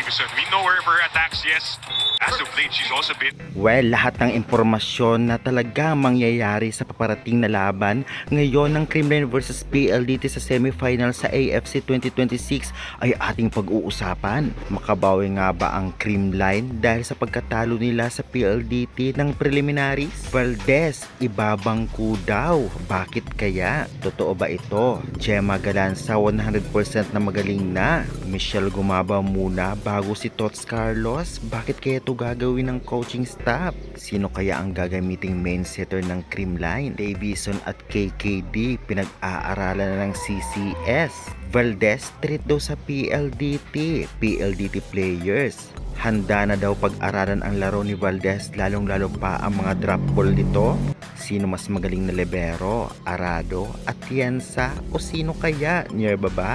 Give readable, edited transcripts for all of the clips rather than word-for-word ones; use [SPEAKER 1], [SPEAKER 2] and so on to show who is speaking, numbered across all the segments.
[SPEAKER 1] Davison. We know her for her attacks, yes. As of late, she's also been...
[SPEAKER 2] Well, lahat ng impormasyon na talaga mangyayari sa paparating na laban ngayon ng Creamline versus PLDT sa semifinal sa AFC 2026 ay ating pag-uusapan. Makabawi nga ba ang Creamline dahil sa pagkatalo nila sa PLDT ng preliminaries? Valdez, ibabangko daw. Bakit kaya? Totoo ba ito? Gemma Galanza 100% na magaling na. Michelle Gumaba muna bago si Tots Carlos. Bakit kaya ito gagawin ng coaching staff? Sino kaya ang gagamiting main setter ng Creamline? Davison at KKD pinag-aaralan na ng CCS. Valdez treat daw sa PLDT players. Handa na daw pag-aralan ang laro ni Valdez, lalong-lalo pa ang mga drop ball nito. Sino mas magaling na libero? Arado, Atienza o sino kaya? Nierba ba?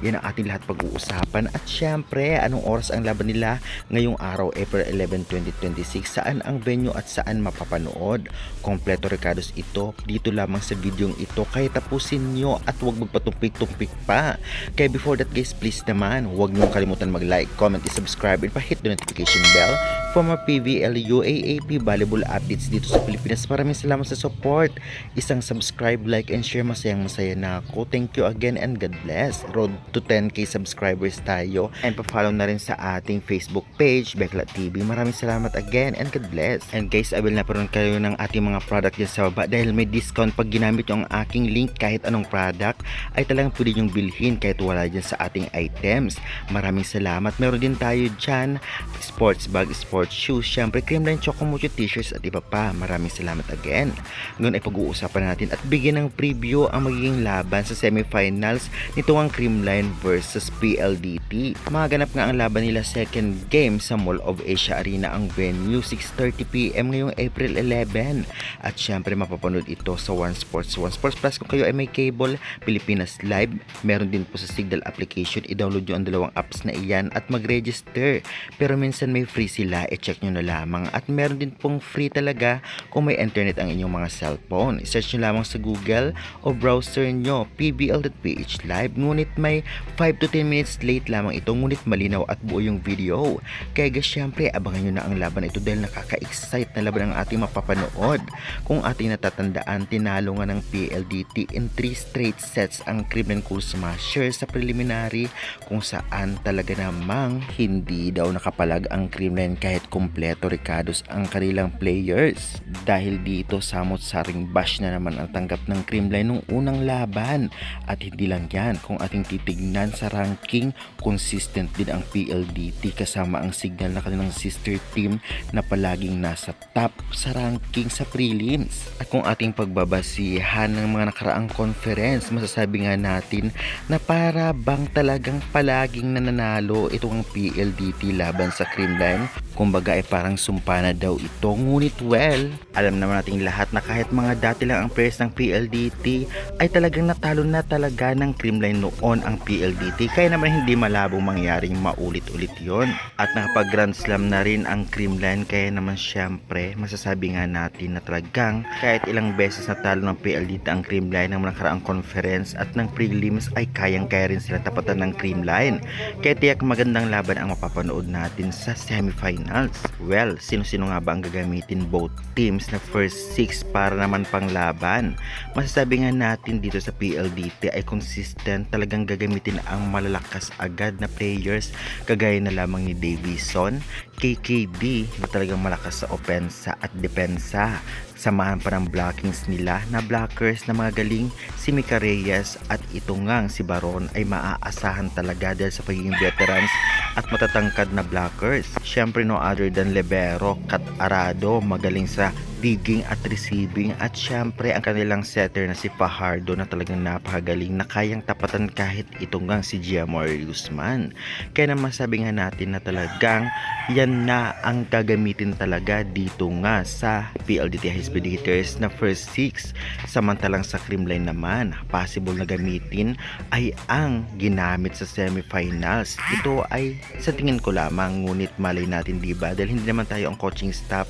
[SPEAKER 2] Yan ang ating lahat pag-uusapan. At syempre, anong oras ang laban nila ngayong araw, April 11, 2026? Saan ang venue at saan mapapanood? Kompleto recados ito dito lamang sa videong ito. Kaya tapusin nyo at huwag magpatumpik-tumpik pa. Kaya before that guys, please naman, huwag nyo kalimutan mag-like, comment, subscribe, and pa-hit the notification bell for more PVL UAAP volleyball updates dito sa Pilipinas. Maraming salamat sa support. Isang subscribe, like, and share. Masayang-masaya na ako. Thank you again and God bless. Road to 10k subscribers tayo. And pa-follow na rin sa ating Facebook page, Bekla TV. Maraming salamat again and God bless. And guys, I will na paron kayo ng ating mga product dyan sa baba dahil may discount pag ginamit yung aking link. Kahit anong product ay talagang pwede nyong bilhin kahit wala dyan sa ating items. Maraming salamat. Meron din tayo dyan sports bag, sports shoes, syempre Creamline Chocomucho t-shirts at iba pa. Maraming salamat again. Ngayon ay pag-uusapan natin at bigyan ng preview ang magiging laban sa semifinals nito ang Creamline versus PLDT. Maganap nga ang laban nila second game sa Mall of Asia Arena ang venue 6:30 PM ngayong April 11 at syempre mapapanood ito sa One Sports Plus. Kung kayo ay may cable, Pilipinas Live, meron din po sa Signal application. I-download nyo ang dalawang apps na iyan at mag-register. Pero minsan may free sila, i-check nyo na lamang. At meron din pong free talaga kung may internet ang inyong mga cellphone. I-search nyo lamang sa Google o browser nyo pbl.ph live. Ngunit may 5 to 10 minutes late lamang ito, ngunit malinaw at buo yung video. Kaya guys, syempre abangan nyo na ang laban ito dahil nakaka-excite na laban ang ating mapapanood. Kung ating natatandaan, tinalo nga ng PLDT in 3 straight sets ang Creamline Cool Smashers sa preliminary, kung saan talaga namang hindi daw nakapalag ang Creamline kahit kompleto recados ang kanilang players. Dahil dito, samot-saring bash na naman ang tanggap ng Creamline nung unang laban. At hindi lang yan, kung ating titignan sa ranking, consistent din ang PLDT kasama ang Signal na kanilang sister team na palaging nasa top sa ranking sa prelims. At kung ating pagbabasihan ng mga nakaraang conference, masasabi nga natin na para bang talagang palaging nananalo itong PLDT laban sa Creamline. Kumbaga ay parang sumpa na daw ito. Ngunit well, alam naman nating lahat na kahit mga dati lang ang players ng PLDT ay talagang natalo na talaga ng Creamline noon ang PLDT. Kaya naman hindi malabong mangyaring maulit-ulit yon. At nakapag Grand Slam na rin ang Creamline, kaya naman syempre masasabi nga natin na talagang kahit ilang beses natalo ng PLDT ang Creamline ng mga nakaraang conference at ng prelims ay kayang-kaya rin sila tapatan ng Creamline. Kaya tiyak magandang laban ang mapapanood natin sa semifinals. Well, sino-sino nga ba ang gagamitin both teams na first 6 para naman pang laban? Masasabi nga natin dito sa PLDT ay consistent, talagang gagamitin ang malalakas agad na players kagaya na lamang ni Davison, KKD na talagang malakas sa opensa at depensa. Samahan pa ng blockings nila na blockers na mga galing si Mika Reyes at ito ngang si Baron ay maaasahan talaga dahil sa pagiging veterans at matatangkad na blockers. Syempre no other than Libero, Kat Arado, magaling sa digging at receiving, at syempre ang kanilang setter na si Fajardo na talagang napakagaling na kayang tapatan kahit ito ngang si Giamor Guzman. Kaya naman sabi nga natin na talagang yan na ang gagamitin talaga dito nga sa PLDT High Speed Hitters na first 6. Samantalang sa Creamline naman, possible na gamitin ay ang ginamit sa semifinals. Ito ay sa tingin ko lamang, ngunit malay natin diba dahil hindi naman tayo ang coaching staff.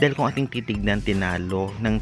[SPEAKER 2] Dahil kung ating titignan, tinalo ng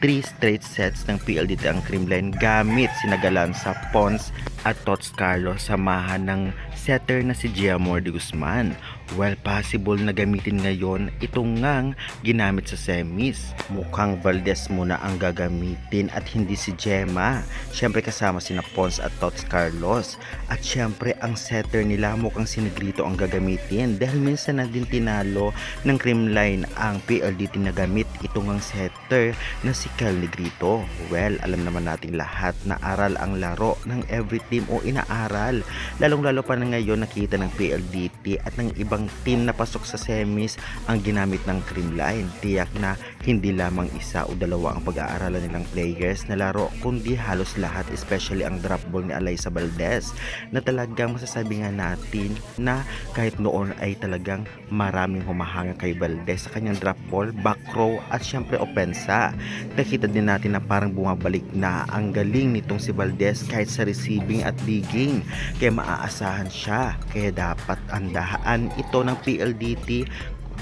[SPEAKER 2] 3 straight sets ng PLDT ang Creamline gamit sinagalan sa Pons at Tots Carlos samahan ng setter na si Giamor de Guzman. Well, possible na gamitin ngayon itong ngang ginamit sa semis. Mukhang Valdez muna ang gagamitin at hindi si Gemma. Siyempre kasama sina Pons at Tots Carlos. At siyempre ang setter nila mukhang si Negrito ang gagamitin dahil minsan na din tinalo ng Creamline ang PLDT na gamit itong ang setter na si Cal Negrito. Well, alam naman natin lahat na aral ang laro ng every team o inaaral. Lalong-lalo pa na ngayon nakita ng PLDT at ng ibang team na pasok sa semis ang ginamit ng Creamline. Tiyak na hindi lamang isa o dalawa ang pag-aaralan nilang players na laro kundi halos lahat, especially ang drop ball ni Alyssa Valdez na talagang masasabi nga natin na kahit noon ay talagang maraming humahanga kay Valdez sa kanyang drop ball, back row at syempre opensa. Nakita din natin na parang bumabalik na ang galing nitong si Valdez kahit sa receiving at digging, kaya maaasahan siya. Kaya dapat andahaan ito ng PLDT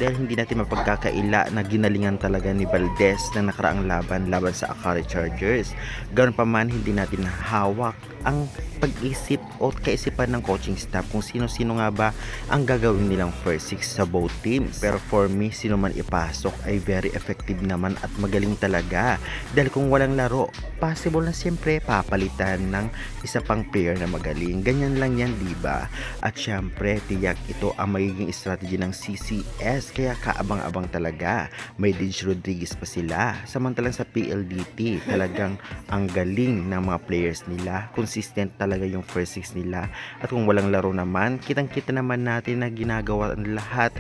[SPEAKER 2] dahil hindi natin mapagkakaila na ginalingan talaga ni Valdez na nakaraang laban sa Akari Chargers. Ganoon pa man, hindi natin hawak ang pag-isip o kaisipan ng coaching staff kung sino-sino nga ba ang gagawin nilang first six sa both teams. Pero for me, sino man ipasok ay very effective naman at magaling talaga. Dahil kung walang laro, possible na siyempre papalitan ng isa pang player na magaling. Ganyan lang yan, diba? At siyempre, tiyak ito ang magiging strategy ng CCS. Kaya kaabang-abang talaga. May Dij Rodriguez pa sila. Samantalang sa PLDT, talagang ang galing ng mga players nila. Consistent talaga yung first six nila. At kung walang laro naman, kitang-kita naman natin na ginagawa ang lahat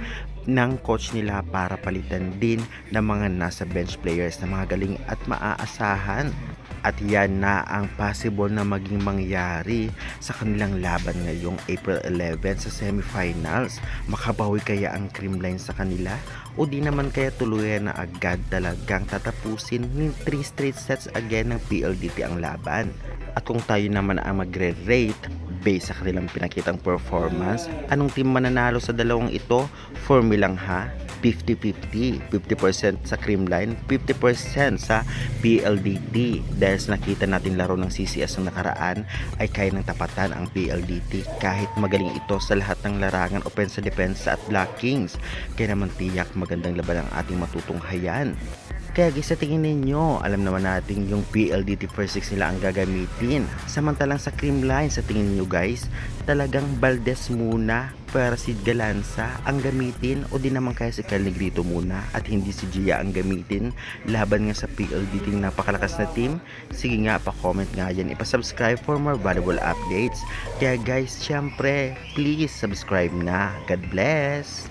[SPEAKER 2] ng coach nila para palitan din ng mga nasa bench players na mga galing at maaasahan. At yan na ang possible na maging mangyari sa kanilang laban ngayong April 11 sa semifinals. Makabawi kaya ang Creamline sa kanila o di naman kaya tuluyan na agad talagang tatapusin ng 3 straight sets again ng PLDT ang laban. At kung tayo naman ang magre-rate based sa kanilang pinakitang performance, anong team mananalo sa dalawang ito? For me lang ha, 50-50, 50% sa Creamline, 50% sa PLDT. Dahil sa nakita natin laro ng CCS ng nakaraan ay kaya ng tapatan ang PLDT kahit magaling ito sa lahat ng larangan, opensa, depensa at blockings. Kaya naman tiyak magandang laban ang ating matutunghayan. Kaya guys, sa tingin ninyo, alam naman natin yung PLDT first six nila ang gagamitin. Samantalang sa Creamline, sa tingin niyo guys, talagang Valdez muna para si Galanza ang gamitin o di naman kaya si Cal Negrito muna at hindi si Gia ang gamitin laban nga sa PLDT ng napakalakas na team? Sige nga, pa-comment nga yan, ipa-subscribe for more valuable updates. Kaya guys, syempre, please subscribe na. God bless!